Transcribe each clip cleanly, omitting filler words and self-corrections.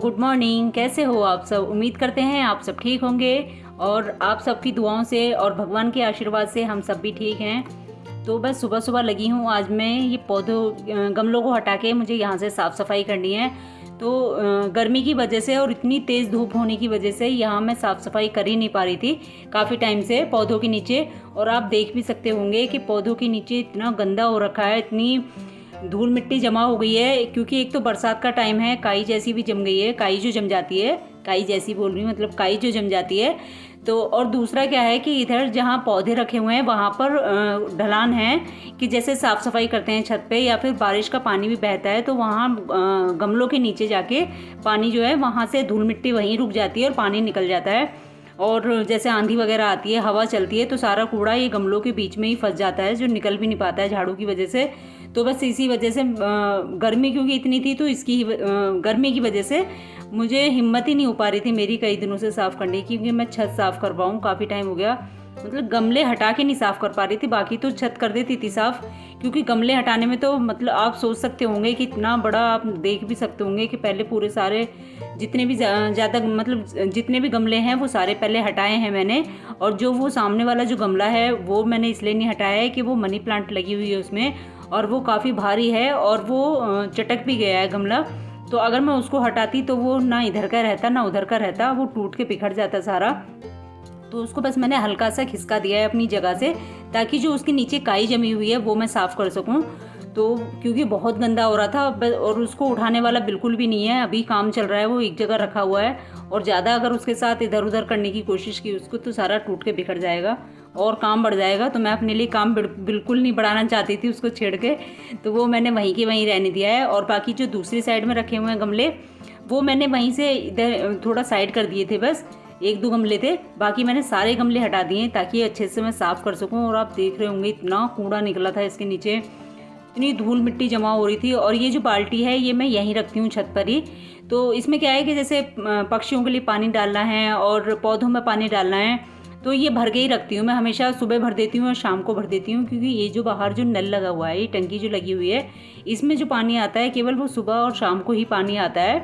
Good morning. कैसे हो आप सब? उम्मीद करते हैं आप सब ठीक होंगे और आप सबकी दुआओं से और भगवान के आशीर्वाद से हम सब भी ठीक हैं। तो बस सुबह सुबह लगी हूँ। आज मैं ये पौधों गमलों को हटा के मुझे यहाँ से साफ़ सफाई करनी है। तो गर्मी की वजह से और इतनी तेज़ धूप होने की वजह से यहाँ मैं साफ़ सफाई कर ही नहीं पा रही थी काफ़ी टाइम से पौधों के नीचे। और आप देख भी सकते होंगे कि पौधों के नीचे इतना गंदा हो रखा है, इतनी धूल मिट्टी जमा हो गई है। क्योंकि एक तो बरसात का टाइम है, काई जैसी भी जम गई है, काई जो जम जाती है, काई जैसी बोल रही हूँ मतलब काई जो जम जाती है। तो और दूसरा क्या है कि इधर जहाँ पौधे रखे हुए हैं वहाँ पर ढलान है कि जैसे साफ़ सफाई करते हैं छत पे या फिर बारिश का पानी भी बहता है तो वहाँ गमलों के नीचे जाके पानी जो है वहाँ से धूल मिट्टी वहीं रुक जाती है और पानी निकल जाता है। और जैसे आंधी वगैरह आती है, हवा चलती है तो सारा कूड़ा ये गमलों के बीच में ही फंस जाता है, जो निकल भी नहीं पाता है झाड़ू की वजह से। तो बस इसी वजह से गर्मी क्योंकि इतनी थी तो इसकी गर्मी की वजह से मुझे हिम्मत ही नहीं हो पा रही थी मेरी कई दिनों से साफ़ करने की, क्योंकि मैं छत साफ़ करवाऊँ काफ़ी टाइम हो गया। मतलब गमले हटा के नहीं साफ़ कर पा रही थी, बाकी तो छत कर देती थी साफ़। क्योंकि गमले हटाने में तो मतलब आप सोच सकते होंगे कि इतना बड़ा, आप देख भी सकते होंगे कि पहले पूरे सारे जितने भी ज़्यादा मतलब जितने भी गमले हैं वो सारे पहले हटाए हैं मैंने। और जो वो सामने वाला जो गमला है वो मैंने इसलिए नहीं हटाया है कि वो मनी प्लांट लगी हुई है उसमें और वो काफ़ी भारी है और वो चटक भी गया है गमला। तो अगर मैं उसको हटाती तो वो ना इधर का रहता ना उधर का रहता, वो टूट के बिखर जाता सारा। तो उसको बस मैंने हल्का सा खिसका दिया है अपनी जगह से, ताकि जो उसके नीचे काई जमी हुई है वो मैं साफ़ कर सकूं। तो क्योंकि बहुत गंदा हो रहा था और उसको उठाने वाला बिल्कुल भी नहीं है, अभी काम चल रहा है, वो एक जगह रखा हुआ है। और ज़्यादा अगर उसके साथ इधर उधर करने की कोशिश की उसको तो सारा टूट के बिखर जाएगा और काम बढ़ जाएगा। तो मैं अपने लिए काम बिल्कुल नहीं बढ़ाना चाहती थी उसको छेड़ के, तो वो मैंने वहीं के वहीं रहने दिया है। और बाकी जो दूसरी साइड में रखे हुए हैं गमले वो मैंने वहीं से इधर थोड़ा साइड कर दिए थे, बस एक दो गमले थे, बाकी मैंने सारे गमले हटा दिए ताकि अच्छे से मैं साफ़ कर सकूं। और आप देख रहे होंगे इतना कूड़ा निकला था इसके नीचे, इतनी धूल मिट्टी जमा हो रही थी। और ये जो बाल्टी है ये मैं यहीं रखती हूँ छत पर ही। तो इसमें क्या है कि जैसे पक्षियों के लिए पानी डालना है और पौधों में पानी डालना है तो ये भर के ही रखती हूँ मैं, हमेशा सुबह भर देती हूँ और शाम को भर देती हूँ। क्योंकि ये जो बाहर जो नल लगा हुआ है, ये टंकी जो लगी हुई है, इसमें जो पानी आता है केवल वो सुबह और शाम को ही पानी आता है,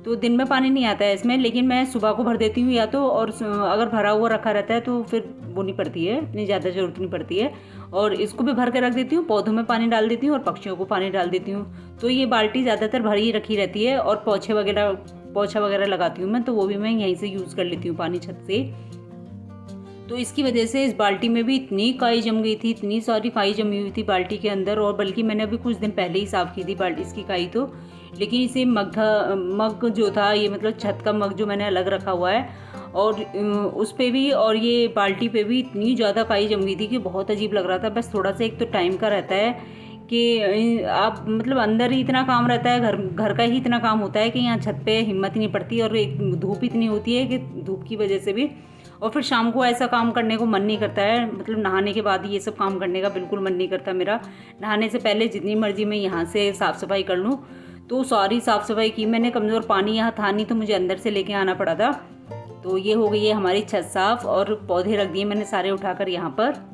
तो दिन में पानी नहीं आता है इसमें। लेकिन मैं सुबह को भर देती हूँ या तो, और अगर भरा हुआ रखा रहता है तो फिर वो नहीं पड़ती है, इतनी ज़्यादा ज़रूरत नहीं पड़ती है। और इसको भी भर के रख देती हूँ, पौधों में पानी डाल देती हूँ और पक्षियों को पानी डाल देती हूँ। तो ये बाल्टी ज़्यादातर भरी रखी रहती है। और पोछा वगैरह लगाती हूँ मैं, तो वो भी मैं यहीं से यूज़ कर लेती हूँ पानी छत से। तो इसकी वजह से इस बाल्टी में भी इतनी काई जम गई थी, इतनी सारी काई जमी हुई थी बाल्टी के अंदर। और बल्कि मैंने अभी कुछ दिन पहले ही साफ़ की थी बाल्टी इसकी काई तो। लेकिन इसे मग जो था, ये मतलब छत का मग जो मैंने अलग रखा हुआ है, और उस पे भी और ये बाल्टी पे भी इतनी ज़्यादा काई जम गई थी कि बहुत अजीब लग रहा था। बस थोड़ा सा एक तो टाइम का रहता है कि आप मतलब अंदर ही इतना काम रहता है, घर का ही इतना काम होता है कि यहाँ छत पे हिम्मत ही नहीं पड़ती। और एक धूप इतनी होती है कि धूप की वजह से भी, और फिर शाम को ऐसा काम करने को मन नहीं करता है। मतलब नहाने के बाद ये सब काम करने का बिल्कुल मन नहीं करता मेरा। नहाने से पहले जितनी मर्जी मैं यहाँ से साफ़ सफाई कर लूँ। तो सारी साफ़ सफाई की मैंने, कमज़ोर पानी यहाँ था नहीं तो मुझे अंदर से लेके आना पड़ा था। तो ये हो गई है हमारी छत साफ़, और पौधे रख दिए मैंने सारे उठाकर यहाँ पर।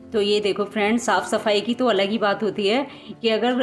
तो ये देखो फ्रेंड्स, साफ़ सफाई की तो अलग ही बात होती है कि अगर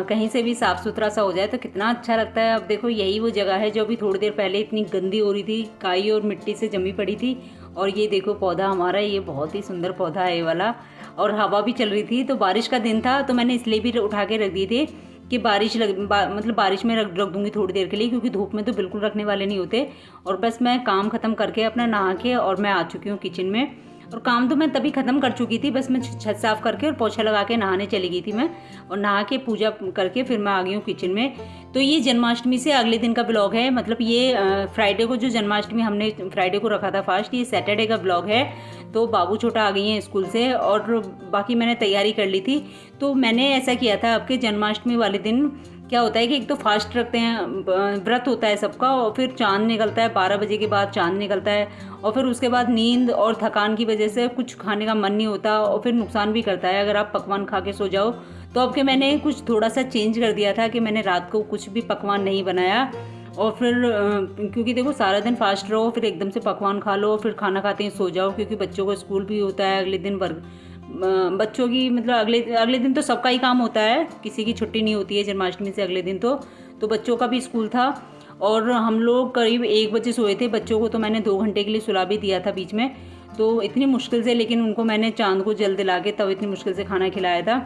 कहीं से भी साफ़ सुथरा सा हो जाए तो कितना अच्छा लगता है। अब देखो यही वो जगह है जो अभी थोड़ी देर पहले इतनी गंदी हो रही थी, काई और मिट्टी से जमी पड़ी थी। और ये देखो पौधा हमारा, ये बहुत ही सुंदर पौधा है ये वाला। और हवा भी चल रही थी, तो बारिश का दिन था तो मैंने इसलिए भी उठा के रख दिए थे कि मतलब बारिश में रख दूँगी थोड़ी देर के लिए, क्योंकि धूप में तो बिल्कुल रखने वाले नहीं होते। और बस मैं काम ख़त्म करके अपना नहा के और मैं आ चुकी हूँ किचन में। और काम तो मैं तभी ख़त्म कर चुकी थी, बस मैं छत साफ़ करके और पोछा लगा के नहाने चली गई थी मैं, और नहा के पूजा करके फिर मैं आ गई हूँ किचन में। तो ये जन्माष्टमी से अगले दिन का ब्लॉग है, मतलब ये फ्राइडे को जो जन्माष्टमी हमने फ्राइडे को रखा था फास्ट, ये सैटरडे का ब्लॉग है। तो बाबू छोटा आ गई हैं स्कूल से और बाकी मैंने तैयारी कर ली थी। तो मैंने ऐसा किया था, आपके जन्माष्टमी वाले दिन क्या होता है कि एक तो फास्ट रखते हैं, व्रत होता है सबका, और फिर चांद निकलता है 12 बजे के बाद चांद निकलता है, और फिर उसके बाद नींद और थकान की वजह से कुछ खाने का मन नहीं होता, और फिर नुकसान भी करता है अगर आप पकवान खा के सो जाओ। तो अब के मैंने कुछ थोड़ा सा चेंज कर दिया था कि मैंने रात को कुछ भी पकवान नहीं बनाया, और फिर क्योंकि देखो सारा दिन फास्ट रहो फिर एकदम से पकवान खा लो फिर खाना खाते ही सो जाओ, क्योंकि बच्चों को स्कूल भी होता है अगले दिन, वर्ग बच्चों की मतलब अगले दिन तो सबका ही काम होता है, किसी की छुट्टी नहीं होती है जन्माष्टमी से अगले दिन। तो बच्चों का भी स्कूल था और हम लोग करीब 1 बजे सोए थे। बच्चों को तो मैंने 2 घंटे के लिए सुला भी दिया था बीच में, तो इतनी मुश्किल से, लेकिन उनको मैंने चांद को जल दिला के तब इतनी मुश्किल से खाना खिलाया था।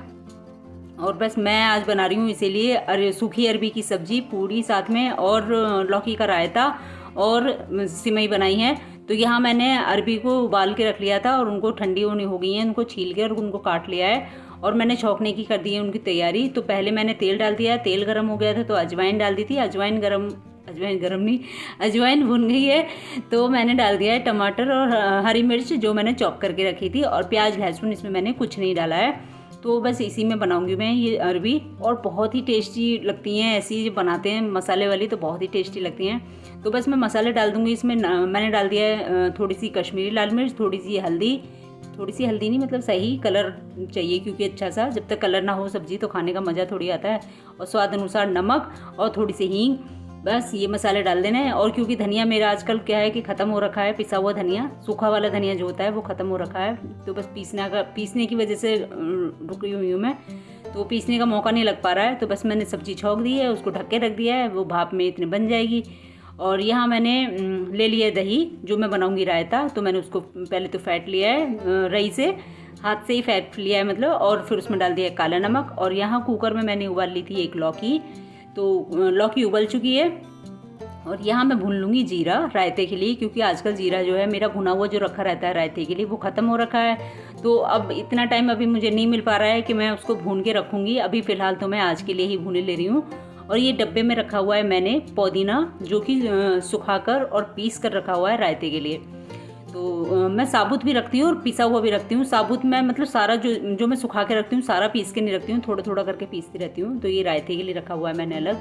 और बस मैं आज बना रही हूँ इसीलिए सूखी अरबी की सब्जी, पूड़ी साथ में, और लौकी का रायता और सिमई बनाई है। तो यहाँ मैंने अरबी को उबाल के रख लिया था और उनको ठंडी होनी हो गई है, उनको छील के और उनको काट लिया है, और मैंने छौंकने की कर दी है उनकी तैयारी। तो पहले मैंने तेल डाल दिया, तेल गर्म हो गया था तो अजवाइन डाल दी थी, अजवाइन भुन गई है तो मैंने डाल दिया है टमाटर और हरी मिर्च जो मैंने चॉप करके रखी थी, और प्याज लहसुन इसमें मैंने कुछ नहीं डाला है। तो बस इसी में बनाऊंगी मैं ये अरबी, और बहुत ही टेस्टी लगती हैं ऐसी जो बनाते हैं मसाले वाली, तो बहुत ही टेस्टी लगती हैं। तो बस मैं मसाले डाल दूंगी इसमें। मैंने डाल दिया है थोड़ी सी कश्मीरी लाल मिर्च, थोड़ी सी हल्दी नहीं, मतलब सही कलर चाहिए, क्योंकि अच्छा सा, जब तक कलर ना हो सब्जी तो खाने का मज़ा थोड़ी आता है, और स्वाद अनुसार नमक और थोड़ी सी हींग, बस ये मसाले डाल देना है। और क्योंकि धनिया मेरा आजकल क्या है कि ख़त्म हो रखा है, पिसा हुआ धनिया, सूखा वाला धनिया जो होता है वो ख़त्म हो रखा है, तो बस पीसने की वजह से रुकी हुई हूँ मैं, तो पीसने का मौका नहीं लग पा रहा है। तो बस मैंने सब्जी छौंक दी है, उसको ढक के रख दिया है, वो भाप में इतने बन जाएगी। और यहाँ मैंने ले लिया है दही, जो मैं बनाऊँगी रायता, तो मैंने उसको पहले तो फेंट लिया है, रई से हाथ से ही फेंट लिया है मतलब, और फिर उसमें डाल दिया है काला नमक। और यहाँ कुकर में मैंने उबाल ली थी एक लौकी, तो लौकी उबल चुकी है। और यहाँ मैं भून लूँगी जीरा रायते के लिए, क्योंकि आजकल जीरा जो है मेरा भुना हुआ जो रखा रहता है रायते के लिए वो ख़त्म हो रखा है, तो अब इतना टाइम अभी मुझे नहीं मिल पा रहा है कि मैं उसको भून के रखूँगी। अभी फ़िलहाल तो मैं आज के लिए ही भूने ले रही हूँ। और ये डब्बे में रखा हुआ है मैंने पुदीना, जो कि सुखाकर और पीस कर रखा हुआ है रायते के लिए। तो मैं साबुत भी रखती हूँ और पिसा हुआ भी रखती हूँ। साबुत मैं मतलब सारा जो मैं सुखा के रखती हूँ सारा पीस के नहीं रखती हूँ, थोड़ा थोड़ा करके पीसती रहती हूँ। तो ये रायते के लिए रखा हुआ है मैंने अलग,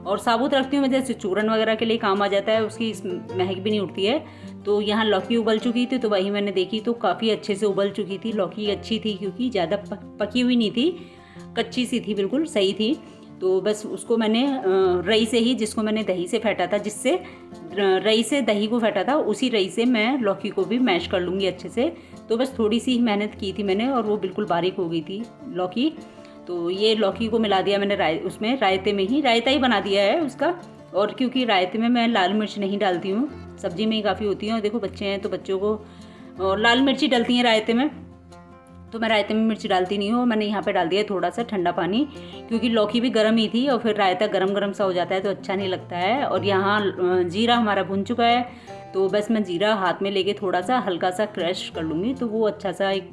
और साबुत रखती हूँ मैं जैसे चूरन वगैरह के लिए काम आ जाता है, उसकी महक भी नहीं उठती है। तो यहाँ लौकी उबल चुकी थी, तो वही मैंने देखी तो काफ़ी अच्छे से उबल चुकी थी। लौकी अच्छी थी क्योंकि ज़्यादा पकी हुई नहीं थी, कच्ची सी थी, बिल्कुल सही थी। तो बस उसको मैंने रई से ही, जिसको मैंने दही से फेंटा था, जिससे रई से दही को फेंटा था, उसी रई से मैं लौकी को भी मैश कर लूँगी अच्छे से। तो बस थोड़ी सी ही मेहनत की थी मैंने, और वो बिल्कुल बारीक हो गई थी लौकी। तो ये लौकी को मिला दिया मैंने उसमें रायते में ही, रायता ही बना दिया है उसका। और क्योंकि रायते में मैं लाल मिर्च नहीं डालती हूँ, सब्जी में ही काफ़ी होती है, और देखो बच्चे हैं तो बच्चों को और लाल मिर्ची डलती हैं रायते में, तो मैं रायते में मिर्च डालती नहीं हूँ। मैंने यहाँ पे डाल दिया थोड़ा सा ठंडा पानी, क्योंकि लौकी भी गर्म ही थी और फिर रायता गरम गरम सा हो जाता है तो अच्छा नहीं लगता है। और यहाँ जीरा हमारा भुन चुका है, तो बस मैं जीरा हाथ में लेके थोड़ा सा हल्का सा क्रश कर लूँगी, तो वो अच्छा सा एक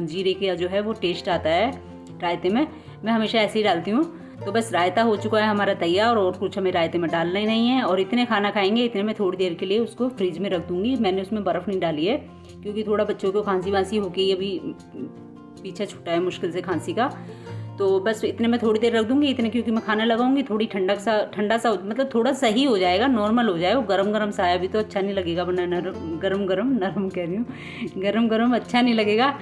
जीरे का जो है वो टेस्ट आता है रायते में। मैं हमेशा ऐसे ही डालती हूँ। तो बस रायता हो चुका है हमारा तैयार, और कुछ हमें रायते में डालना ही नहीं है। और इतने खाना खाएंगे, इतने में थोड़ी देर के लिए उसको फ्रिज में रख दूँगी। मैंने उसमें बर्फ़ नहीं डाली है, क्योंकि थोड़ा बच्चों को खांसी वांसी हो गई, अभी पीछा छूटा है मुश्किल से खांसी का। तो बस इतने में थोड़ी देर रख दूँगी, इतने क्योंकि मैं खाना लगाऊंगी, थोड़ी ठंडा सा मतलब थोड़ा सही हो जाएगा, नॉर्मल हो जाए। वो गरम गरम सा है, अभी तो अच्छा नहीं लगेगा, वरना गरम नरम कह रही हूँ, गरम अच्छा नहीं लगेगा।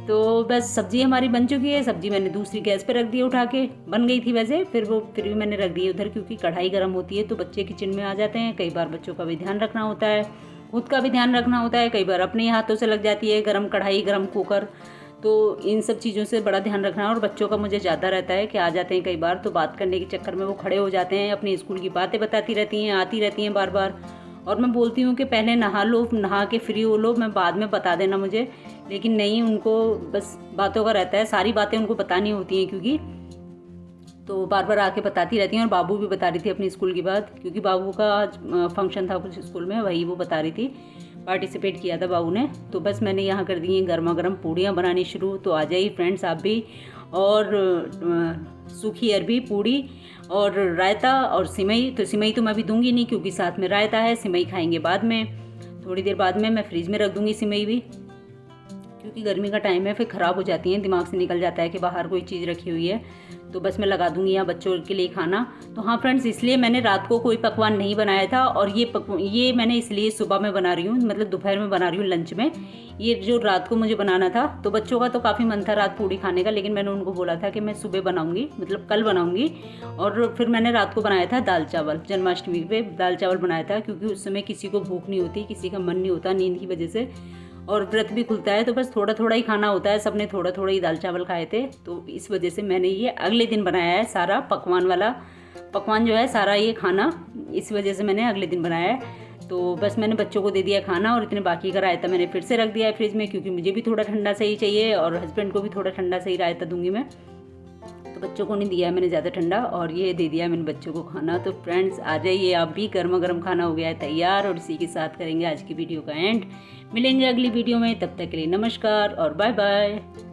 तो बस सब्ज़ी हमारी बन चुकी है। सब्ज़ी मैंने दूसरी गैस पे रख दी उठा के, बन गई थी वैसे, फिर भी मैंने रख दी उधर, क्योंकि कढ़ाई गर्म होती है तो बच्चे किचन में आ जाते हैं। कई बार बच्चों का भी ध्यान रखना होता है, खुद का भी ध्यान रखना होता है, कई बार अपने हाथों से लग जाती है गरम कढ़ाई, गरम कुकर। तो इन सब चीज़ों से बड़ा ध्यान रखना है। और बच्चों का मुझे ज़्यादा रहता है कि आ जाते हैं कई बार, तो बात करने के चक्कर में वो खड़े हो जाते हैं, अपनी स्कूल की बातें बताती रहती हैं, आती रहती हैं बार बार। और मैं बोलती हूँ कि पहले नहा लो, नहा के फ्री हो लो, मैं बाद में बता देना मुझे, लेकिन नहीं, उनको बस बातों का रहता है, सारी बातें उनको बतानी होती हैं क्योंकि। तो बार बार आके बताती रहती हैं, और बाबू भी बता रही थी अपनी स्कूल की बात, क्योंकि बाबू का आज फंक्शन था कुछ स्कूल में, वही वो बता रही थी, पार्टिसिपेट किया था बाबू ने। तो बस मैंने यहाँ कर दी हैं गर्मा गर्म पूड़ियाँ बनानी शुरू। तो आ जाइए फ्रेंड्स आप भी। और सूखी अरबी पूड़ी और रायता और सिमई। तो सिमई तो मैं अभी दूंगी नहीं, क्योंकि साथ में रायता है, सिमई खाएंगे बाद में, थोड़ी देर बाद में। मैं फ्रिज में रख दूंगी सिमई भी, क्योंकि गर्मी का टाइम है, फिर ख़राब हो जाती हैं, दिमाग से निकल जाता है कि बाहर कोई चीज़ रखी हुई है। तो बस मैं लगा दूंगी यहाँ बच्चों के लिए खाना। तो हाँ फ्रेंड्स, इसलिए मैंने रात को कोई पकवान नहीं बनाया था, और ये मैंने इसलिए सुबह में बना रही हूँ, मतलब दोपहर में बना रही हूँ लंच में। ये जो रात को मुझे बनाना था, तो बच्चों का तो काफ़ी मन था रात पूड़ी खाने का, लेकिन मैंने उनको बोला था कि मैं सुबह बनाऊँगी, मतलब कल बनाऊँगी। और फिर मैंने रात को बनाया था दाल चावल, जन्माष्टमी पे दाल चावल बनाया था, क्योंकि उस समय किसी को भूख नहीं होती, किसी का मन नहीं होता नींद की वजह से, और व्रत भी खुलता है, तो बस थोड़ा थोड़ा ही खाना होता है, सबने थोड़ा थोड़ा ही दाल चावल खाए थे। तो इस वजह से मैंने ये अगले दिन बनाया है, सारा पकवान जो है सारा ये खाना, इस वजह से मैंने अगले दिन बनाया है। तो बस मैंने बच्चों को दे दिया खाना, और इतने बाकी का रायता मैंने फिर से रख दिया है फ्रिज में, क्योंकि मुझे भी थोड़ा ठंडा सही चाहिए, और हस्बैंड को भी थोड़ा ठंडा सही रायता दूंगी मैं। तो बच्चों को नहीं दिया है मैंने ज़्यादा ठंडा, और ये दे दिया मैंने बच्चों को खाना। तो फ्रेंड्स आ जाइए आप भी, गर्मा गर्म खाना हो गया है तैयार, और इसी के साथ करेंगे आज की वीडियो का एंड। मिलेंगे अगली वीडियो में, तब तक के लिए नमस्कार और बाय बाय।